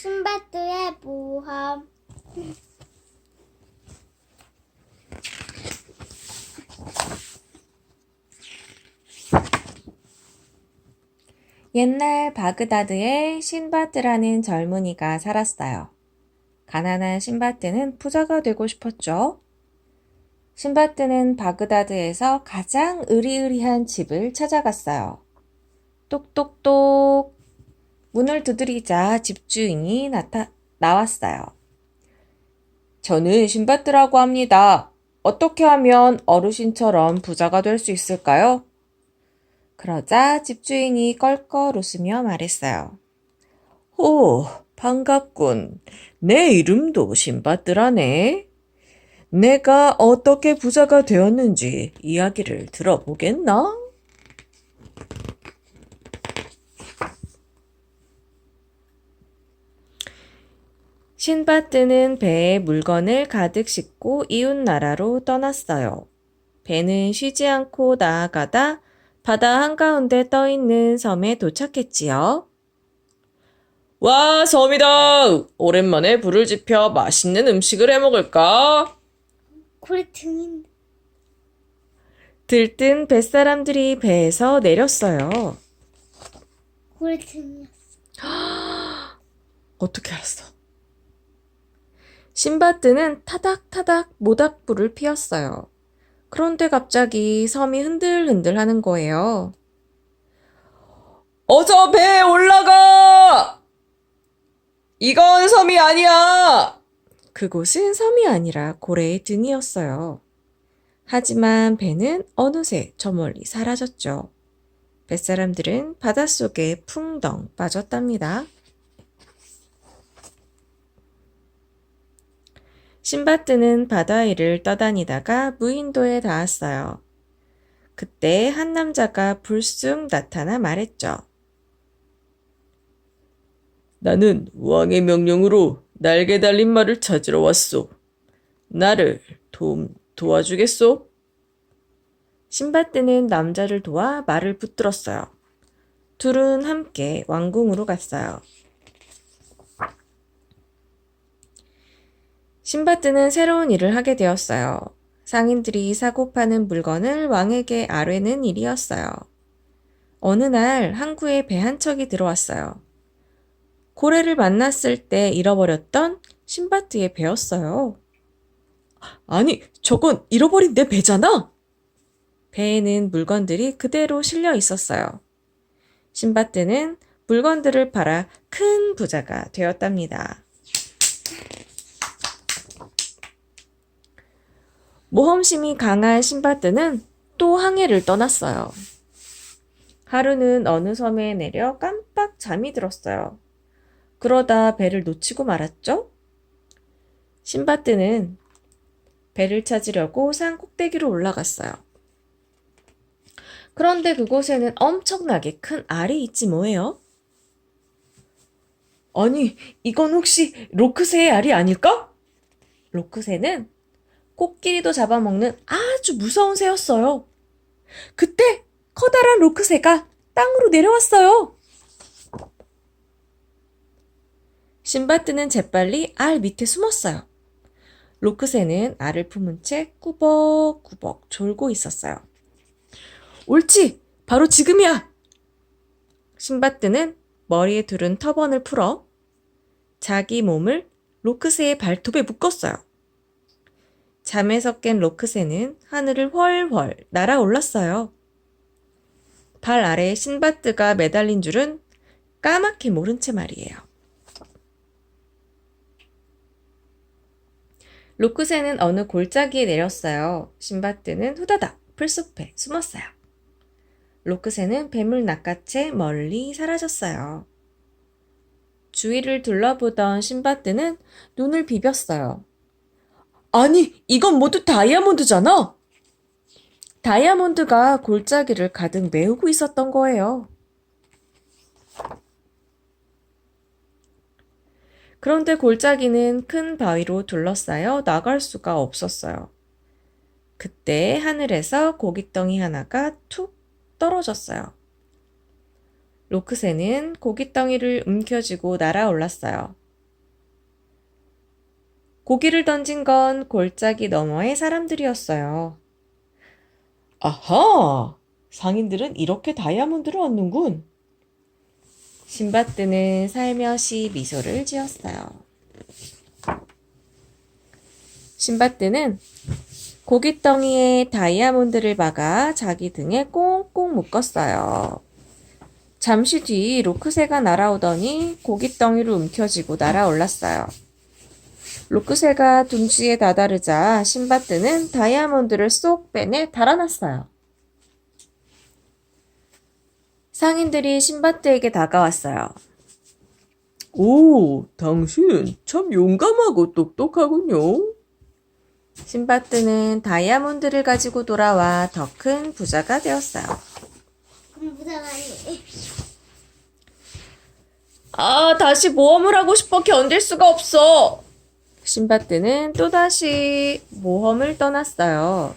신밧드의 모험. 옛날 바그다드에 신바드라는 젊은이가 살았어요. 가난한 신바드는 부자가 되고 싶었죠. 신바드는 바그다드에서 가장 으리으리한 집을 찾아갔어요. 똑똑똑. 문을 두드리자 집주인이 나왔어요. 저는 신바드라고 합니다. 어떻게 하면 어르신처럼 부자가 될 수 있을까요? 그러자 집주인이 껄껄 웃으며 말했어요. 오, 반갑군. 내 이름도 신바드라네. 내가 어떻게 부자가 되었는지 이야기를 들어보겠나? 신바드는 배에 물건을 가득 싣고 이웃 나라로 떠났어요. 배는 쉬지 않고 나아가다 바다 한가운데 떠있는 섬에 도착했지요. 와, 섬이다! 오랜만에 불을 지펴 맛있는 음식을 해 먹을까? 고래 등인. 들뜬 뱃사람들이 배에서 내렸어요. 고래 등이었어. 어떻게 알았어? 신바드는 타닥타닥 모닥불을 피웠어요. 그런데 갑자기 섬이 흔들흔들 하는 거예요. 어서 배에 올라가! 이건 섬이 아니야! 그곳은 섬이 아니라 고래의 등이었어요. 하지만 배는 어느새 저 멀리 사라졌죠. 뱃사람들은 바닷속에 풍덩 빠졌답니다. 신바드는 바다 위를 떠다니다가 무인도에 닿았어요. 그때 한 남자가 불쑥 나타나 말했죠. 나는 왕의 명령으로 날개 달린 말을 찾으러 왔소. 나를 도와주겠소? 신바드는 남자를 도와 말을 붙들었어요. 둘은 함께 왕궁으로 갔어요. 신바드는 새로운 일을 하게 되었어요. 상인들이 사고 파는 물건을 왕에게 아뢰는 일이었어요. 어느 날 항구에 배 한 척이 들어왔어요. 고래를 만났을 때 잃어버렸던 신바드의 배였어요. 아니, 저건 잃어버린 내 배잖아! 배에는 물건들이 그대로 실려 있었어요. 신바드는 물건들을 팔아 큰 부자가 되었답니다. 모험심이 강한 신바드는 또 항해를 떠났어요. 하루는 어느 섬에 내려 깜빡 잠이 들었어요. 그러다 배를 놓치고 말았죠? 신바드는 배를 찾으려고 산 꼭대기로 올라갔어요. 그런데 그곳에는 엄청나게 큰 알이 있지 뭐예요? 아니, 이건 혹시 로크새의 알이 아닐까? 로크새는 코끼리도 잡아먹는 아주 무서운 새였어요. 그때 커다란 로크새가 땅으로 내려왔어요. 신바드는 재빨리 알 밑에 숨었어요. 로크새는 알을 품은 채 꾸벅꾸벅 졸고 있었어요. 옳지! 바로 지금이야! 신바드는 머리에 두른 터번을 풀어 자기 몸을 로크새의 발톱에 묶었어요. 잠에서 깬 로크새는 하늘을 훨훨 날아올랐어요. 발 아래에 신바드가 매달린 줄은 까맣게 모른 채 말이에요. 로크새는 어느 골짜기에 내렸어요. 신바드는 후다닥 풀숲에 숨었어요. 로크새는 뱀을 낚아채 멀리 사라졌어요. 주위를 둘러보던 신바드는 눈을 비볐어요. 아니, 이건 모두 다이아몬드잖아! 다이아몬드가 골짜기를 가득 메우고 있었던 거예요. 그런데 골짜기는 큰 바위로 둘러싸여 나갈 수가 없었어요. 그때 하늘에서 고깃덩이 하나가 툭 떨어졌어요. 로크새는 고깃덩이를 움켜쥐고 날아올랐어요. 고기를 던진 건 골짜기 너머의 사람들이었어요. 아하! 상인들은 이렇게 다이아몬드를 얻는군. 신바드는 살며시 미소를 지었어요. 신바드는 고깃덩이에 다이아몬드를 박아 자기 등에 꽁꽁 묶었어요. 잠시 뒤 로크새가 날아오더니 고깃덩이를 움켜쥐고 날아올랐어요. 로크새가 둥지에 다다르자 신바드는 다이아몬드를 쏙 빼내 달아났어요. 상인들이 신바드에게 다가왔어요. 오, 당신 참 용감하고 똑똑하군요. 신바드는 다이아몬드를 가지고 돌아와 더 큰 부자가 되었어요. 부자가니. 아, 다시 모험을 하고 싶어 견딜 수가 없어. 신바드는 또다시 모험을 떠났어요.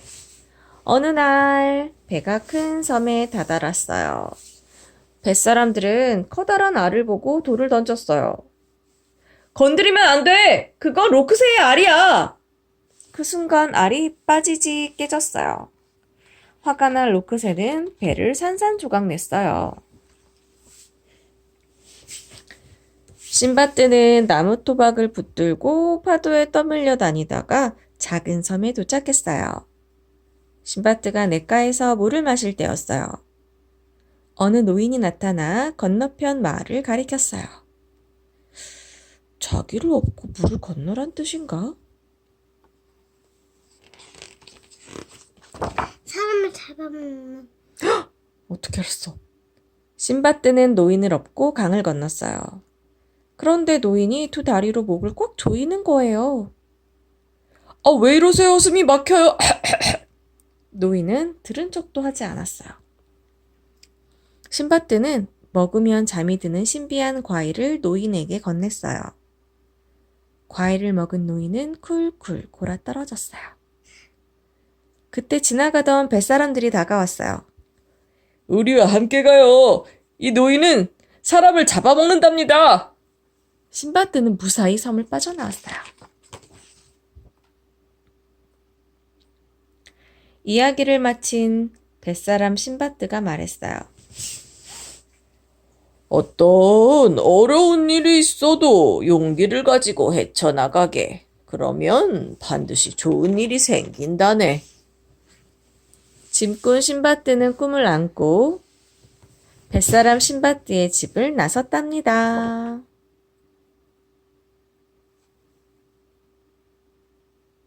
어느 날 배가 큰 섬에 다다랐어요. 뱃사람들은 커다란 알을 보고 돌을 던졌어요. 건드리면 안 돼! 그건 로크새의 알이야! 그 순간 알이 빠지지 깨졌어요. 화가 난 로크새는 배를 산산조각 냈어요. 신바드는 나무 토박을 붙들고 파도에 떠밀려 다니다가 작은 섬에 도착했어요. 신바드가 냇가에서 물을 마실 때였어요. 어느 노인이 나타나 건너편 마을을 가리켰어요. 자기를 업고 물을 건너란 뜻인가? 사람을 잡아먹는. 어떻게 알았어? 신바드는 노인을 업고 강을 건넜어요. 그런데 노인이 두 다리로 목을 꽉 조이는 거예요. 아, 왜 이러세요? 숨이 막혀요. 노인은 들은 척도 하지 않았어요. 신바드는 먹으면 잠이 드는 신비한 과일을 노인에게 건넸어요. 과일을 먹은 노인은 쿨쿨 골아 떨어졌어요. 그때 지나가던 뱃사람들이 다가왔어요. 우리와 함께 가요. 이 노인은 사람을 잡아먹는답니다. 신바드는 무사히 섬을 빠져나왔어요. 이야기를 마친 뱃사람 신바드가 말했어요. 어떤 어려운 일이 있어도 용기를 가지고 헤쳐나가게. 그러면 반드시 좋은 일이 생긴다네. 짐꾼 신바드는 꿈을 안고 뱃사람 신바드의 집을 나섰답니다.